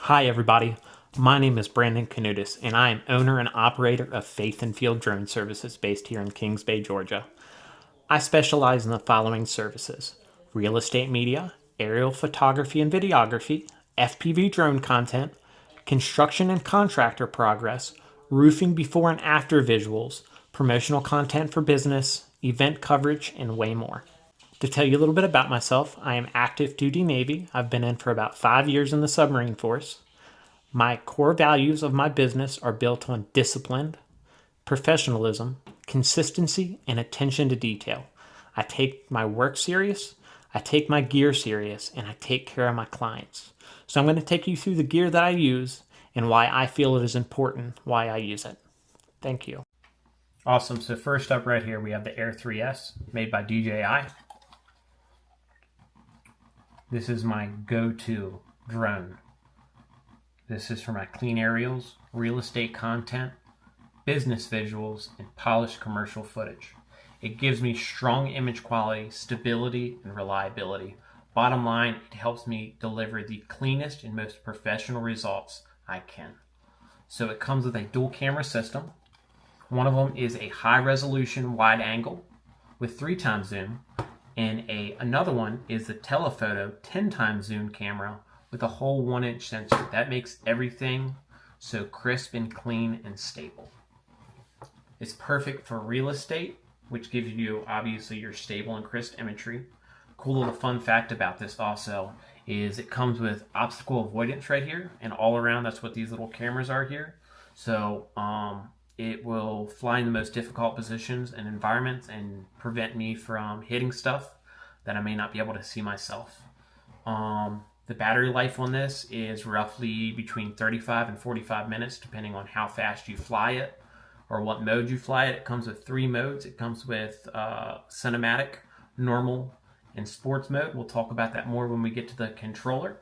Hi everybody, my name is Brandon Canutis and I am owner and operator of Faith and Field Drone Services based here in Kings Bay, Georgia. I specialize in the following services: real estate media, aerial photography and videography, FPV drone content, construction and contractor progress, roofing before and after visuals, promotional content for business, event coverage, and way more. To tell you a little bit about myself, I am active duty Navy. I've been in for about 5 years in the submarine force. My core values of my business are built on discipline, professionalism, consistency, and attention to detail. I take my work serious, I take my gear serious, and I take care of my clients. So I'm going to take you through the gear that I use and why I feel it is important, why I use it. Thank you. Awesome. So first up right here, we have the Air 3S made by DJI. This is my go-to drone. This is for my clean aerials, real estate content, business visuals, and polished commercial footage. It gives me strong image quality, stability, and reliability. Bottom line, it helps me deliver the cleanest and most professional results I can. So it comes with a dual camera system. One of them is a high resolution wide angle with 3x zoom, and another one is the telephoto 10x zoom camera with a whole 1-inch sensor. That makes everything so crisp and clean and stable. It's perfect for real estate, which gives you obviously your stable and crisp imagery. Cool little fun fact about this also is it comes with obstacle avoidance right here, and all around that's what these little cameras are here. So it will fly in the most difficult positions and environments and prevent me from hitting stuff that I may not be able to see myself. The battery life on this is roughly between 35 and 45 minutes, depending on how fast you fly it or what mode you fly it. It comes with 3 modes. It comes with cinematic, normal, and sports mode. We'll talk about that more when we get to the controller.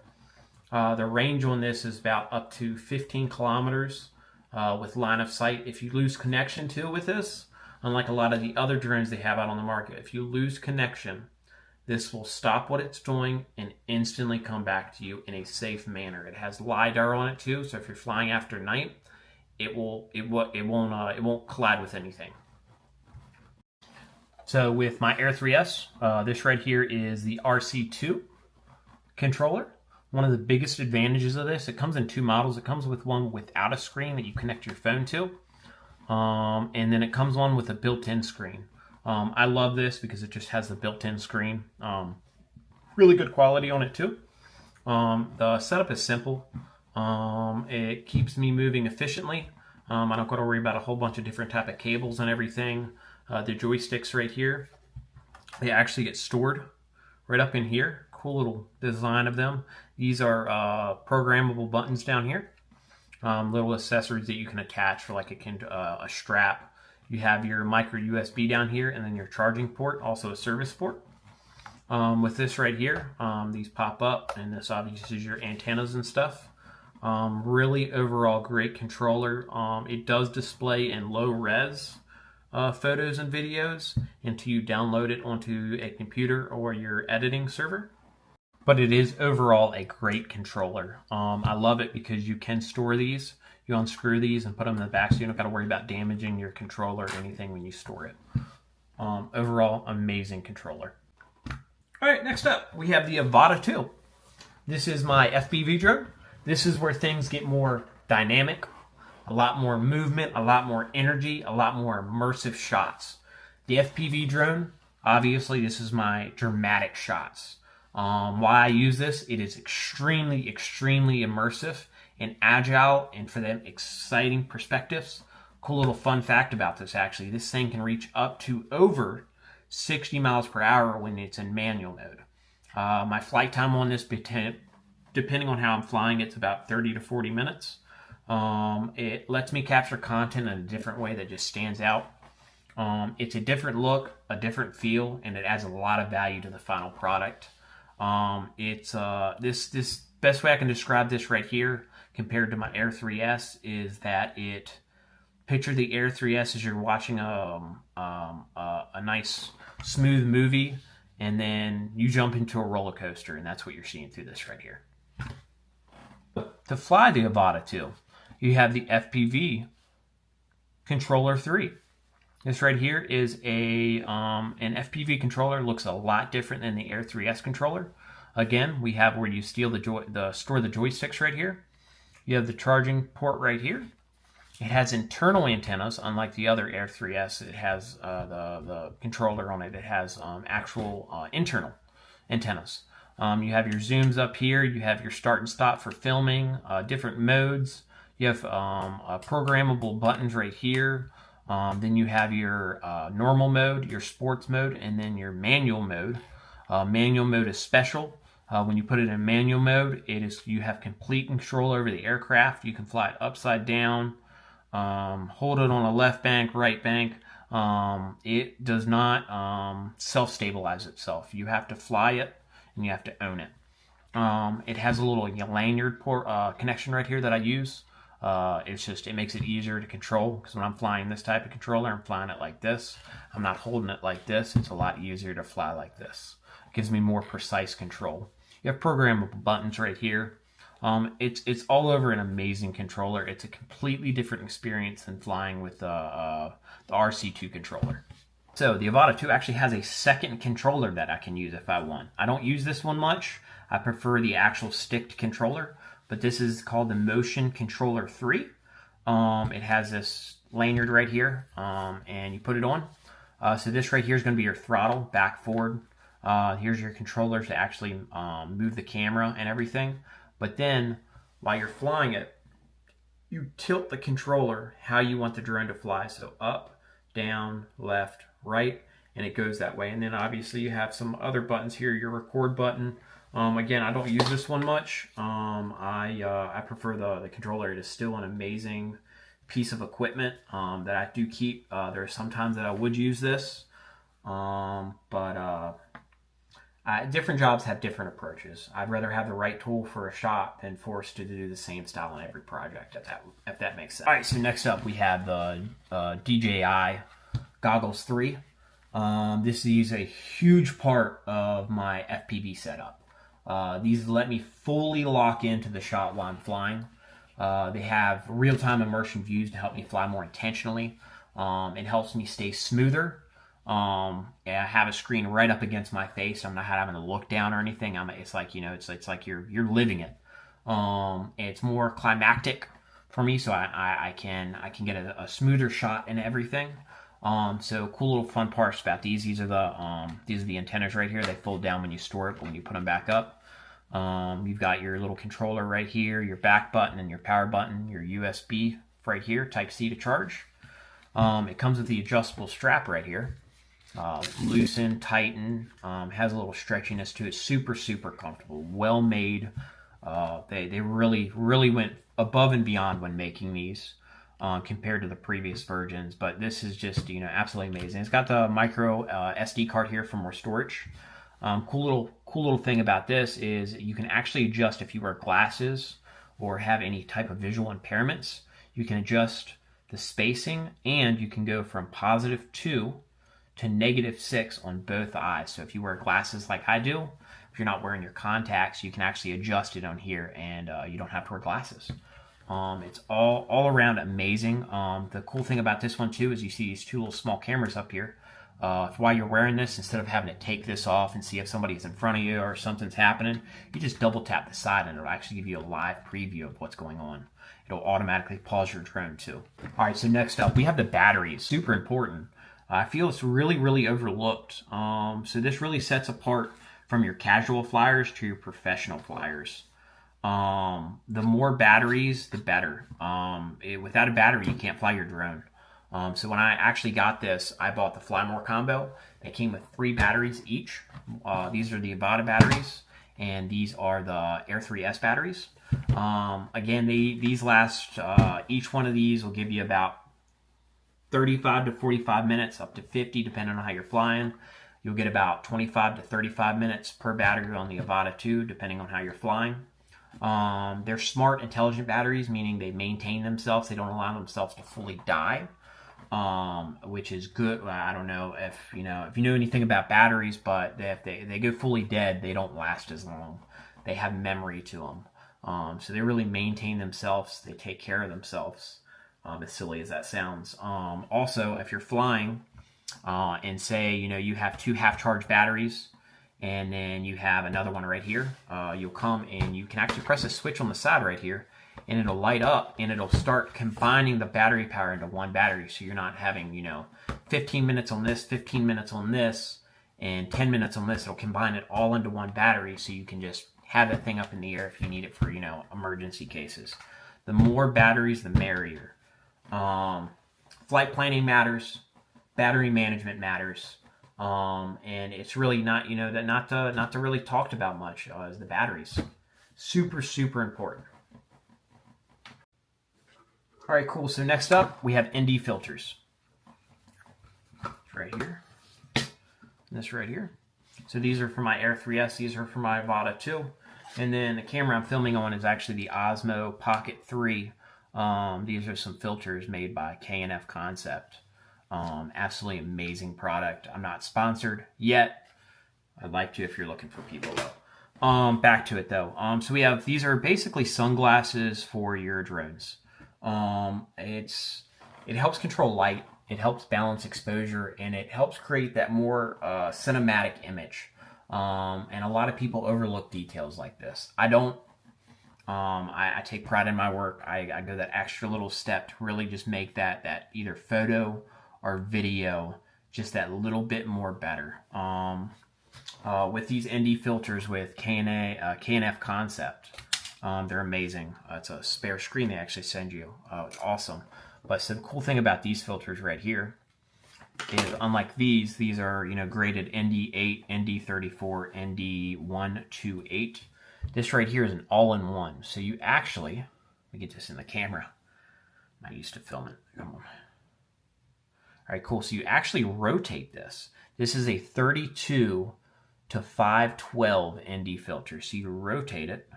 The range on this is about up to 15 kilometers with line of sight. If you lose connection too with this, unlike a lot of the other drones they have out on the market, if you lose connection, this will stop what it's doing and instantly come back to you in a safe manner. It has LiDAR on it too, so if you're flying after night, it won't collide with anything. So with my Air 3S, this right here is the RC2 controller. One of the biggest advantages of this, it comes in 2 models. It comes with one without a screen that you connect your phone to, and then it comes one with a built-in screen. I love this because it just has the built-in screen. Really good quality on it too. The setup is simple. It keeps me moving efficiently. I don't got to worry about a whole bunch of different type of cables and everything. The joysticks right here, they actually get stored right up in here. Cool little design of them. These are programmable buttons down here. Little accessories that you can attach for like a strap. You have your micro USB down here, and then your charging port, also a service port. With this right here, these pop up, and this obviously is your antennas and stuff. Really overall great controller. It does display in low res photos and videos until you download it onto a computer or your editing server. But it is overall a great controller. I love it because you can store these. You unscrew these and put them in the back, so you don't got to worry about damaging your controller or anything when you store it. Overall, amazing controller. All right, next up, we have the Avata 2. This is my FPV drone. This is where things get more dynamic, a lot more movement, a lot more energy, a lot more immersive shots. The FPV drone, obviously, this is my dramatic shots. Why I use this, it is extremely, extremely immersive and agile, and for them exciting perspectives. Cool little fun fact about this actually, this thing can reach up to over 60 miles per hour when it's in manual mode. My flight time on this, depending on how I'm flying, it's about 30 to 40 minutes. It lets me capture content in a different way that just stands out. It's a different look, a different feel, and it adds a lot of value to the final product. This best way I can describe this right here compared to my Air 3S is that picture the Air 3S as you're watching a nice smooth movie, and then you jump into a roller coaster, and that's what you're seeing through this right here. to fly the Avata 2. You have the FPV Controller 3. This right here is an FPV controller. Looks a lot different than the Air 3S controller. Again, we have where you store the joysticks right here. You have the charging port right here. It has internal antennas, unlike the other Air 3S. It has the controller on it. It has actual internal antennas. You have your zooms up here. You have your start and stop for filming, different modes. You have programmable buttons right here. Then you have your normal mode, your sports mode, and then your manual mode. Manual mode is special. When you put it in manual mode, you have complete control over the aircraft. You can fly it upside down, hold it on a left bank, right bank. It does not self-stabilize itself. You have to fly it, and you have to own it. It has a little lanyard port connection right here that I use. It makes it easier to control, because when I'm flying this type of controller, I'm flying it like this. I'm not holding it like this. It's a lot easier to fly like this. It gives me more precise control. You have programmable buttons right here. It's all over an amazing controller. It's a completely different experience than flying with the RC2 controller. So the Avata 2 actually has a second controller that I can use if I want. I don't use this one much. I prefer the actual sticked controller, but this is called the Motion Controller 3. It has this lanyard right here, and you put it on. So this right here is going to be your throttle, back, forward. Here's your controller to actually move the camera and everything. But then, while you're flying it, you tilt the controller how you want the drone to fly. So up, down, left, right, and it goes that way. And then obviously you have some other buttons here, your record button. Again, I don't use this one much. I prefer the controller. It is still an amazing piece of equipment that I do keep. There are some times that I would use this, different jobs have different approaches. I'd rather have the right tool for a shot than forced to do the same style on every project, if that makes sense. All right, so next up we have the DJI Goggles 3. This is a huge part of my FPV setup. These let me fully lock into the shot while I'm flying. They have real-time immersion views to help me fly more intentionally. It helps me stay smoother. I have a screen right up against my face. I'm not having to look down or anything. It's like, it's like you're living it. It's more climactic for me, so I can get a smoother shot and everything. So cool little fun parts about these. These are the antennas right here. They fold down when you store it, but when you put them back up, you've got your little controller right here, your back button and your power button, your USB right here, Type-C to charge. It comes with the adjustable strap right here. Loosen, tighten, has a little stretchiness to it. Super, super comfortable. Well made. They really went above and beyond when making these compared to the previous versions. But this is just absolutely amazing. It's got the micro SD card here for more storage. Cool little thing about this is you can actually adjust if you wear glasses or have any type of visual impairments. You can adjust the spacing, and you can go from +2 to -6 on both eyes. So if you wear glasses like I do, if you're not wearing your contacts, you can actually adjust it on here, and you don't have to wear glasses. It's all around amazing. The cool thing about this one too is you see these two little small cameras up here. While you're wearing this, instead of having to take this off and see if somebody's in front of you or something's happening, you just double tap the side and it'll actually give you a live preview of what's going on. It'll automatically pause your drone too. All right, so next up we have the batteries. Super important. I feel it's really overlooked. So this really sets apart from your casual flyers to your professional flyers. The more batteries, the better. Without a battery, you can't fly your drone. So when I actually got this, I bought the Fly More combo. It came with 3 batteries each. These are the Avata batteries, and these are the Air 3S batteries. Again, these last, each one of these will give you about 35 to 45 minutes, up to 50, depending on how you're flying. You'll get about 25 to 35 minutes per battery on the Avata 2, depending on how you're flying. They're smart, intelligent batteries, meaning they maintain themselves. They don't allow themselves to fully die, which is good. I don't know if you know anything about batteries, but if they go fully dead, they don't last as long. They have memory to them. So they really maintain themselves. They take care of themselves, as silly as that sounds. Also, if you're flying and say, you have 2 half-charged batteries, and then you have another one right here, you'll come and you can actually press a switch on the side right here, and it'll light up and it'll start combining the battery power into one battery. So you're not having, 15 minutes on this, 15 minutes on this, and 10 minutes on this. It'll combine it all into one battery, so you can just have that thing up in the air if you need it for, emergency cases. The more batteries, the merrier. Flight planning matters. Battery management matters. And it's really not, not to really talked about much is the batteries. Super, super important. All right, cool. So next up, we have ND filters. Right here. And this right here. So these are for my Air 3S. These are for my Avata 2. And then the camera I'm filming on is actually the Osmo Pocket 3. These are some filters made by K&F Concept. Absolutely amazing product. I'm not sponsored yet. I'd like to if you're looking for people though. Back to it though. So we have, these are basically sunglasses for your drones. It helps control light, it helps balance exposure, and it helps create that more cinematic image. And a lot of people overlook details like this. I don't. I take pride in my work. I go that extra little step to really just make that either photo or video just that little bit more better. With these ND filters with K&F Concept. They're amazing. It's a spare screen they actually send you. It's awesome. But so the cool thing about these filters right here is, unlike these are graded ND8, ND34, ND128. This right here is an all-in-one. So you actually, let me get this in the camera. I'm not used to filming. Come on. All right, cool. So you actually rotate this. This is a 32 to 512 ND filter. So you rotate it,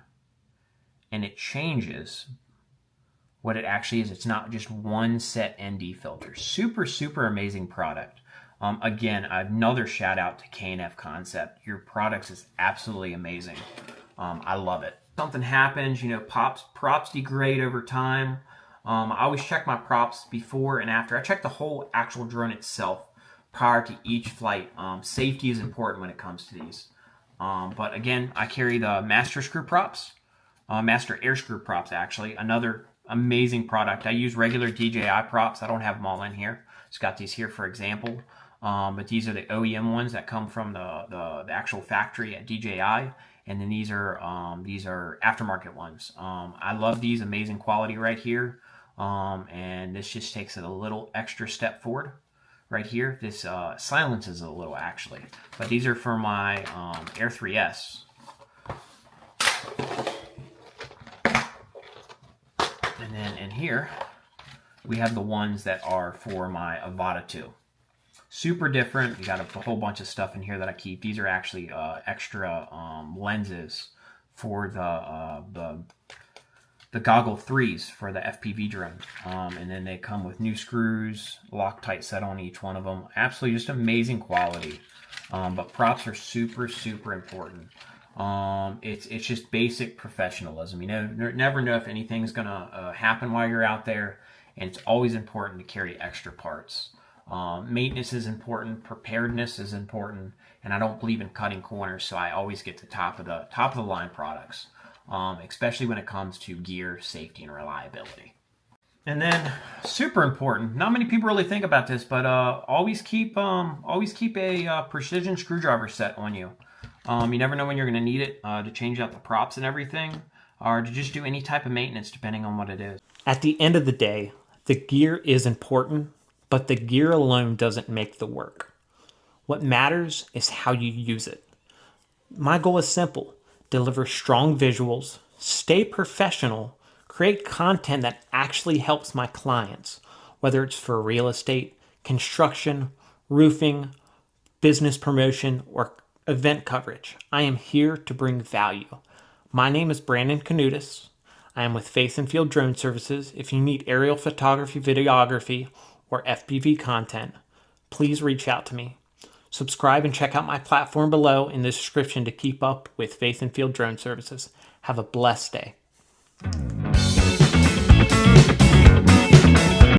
and it changes what it actually is. It's not just one set ND filter. Super, super amazing product. Again, another shout out to K&F Concept. Your products is absolutely amazing. I love it. Something happens, props degrade over time. I always check my props before and after. I check the whole actual drone itself prior to each flight. Safety is important when it comes to these. But again, I carry the master screw props. Master air screw props, actually. Another amazing product. I use regular DJI props. I don't have them all in here. Just got these here for example. But these are the OEM ones that come from the actual factory at DJI. And then these are aftermarket ones. I love these. Amazing quality right here. And this just takes it a little extra step forward. Right here, this silences a little actually. But these are for my Air 3S. And then in here, we have the ones that are for my Avata 2. Super different. You got a whole bunch of stuff in here that I keep. These are actually extra lenses for the goggle 3s for the FPV drone. And then they come with new screws, Loctite set on each one of them. Absolutely just amazing quality. But props are super, super important. It's just basic professionalism. You never know if anything's gonna happen while you're out there, and it's always important to carry extra parts. Maintenance is important, preparedness is important, and I don't believe in cutting corners, so I always get the top of the line products, especially when it comes to gear, safety, and reliability. And then, super important, not many people really think about this, but always keep a precision screwdriver set on you. You never know when you're going to need it to change out the props and everything, or to just do any type of maintenance depending on what it is. At the end of the day, the gear is important, but the gear alone doesn't make the work. What matters is how you use it. My goal is simple: deliver strong visuals, stay professional, create content that actually helps my clients, whether it's for real estate, construction, roofing, business promotion, or event coverage. I am here to bring value. My name is Brandon Canutis. I am with Faith and Field Drone Services. If you need aerial photography, videography, or FPV content, please reach out to me. Subscribe and check out my platform below in the description to keep up with Faith and Field Drone Services. Have a blessed day.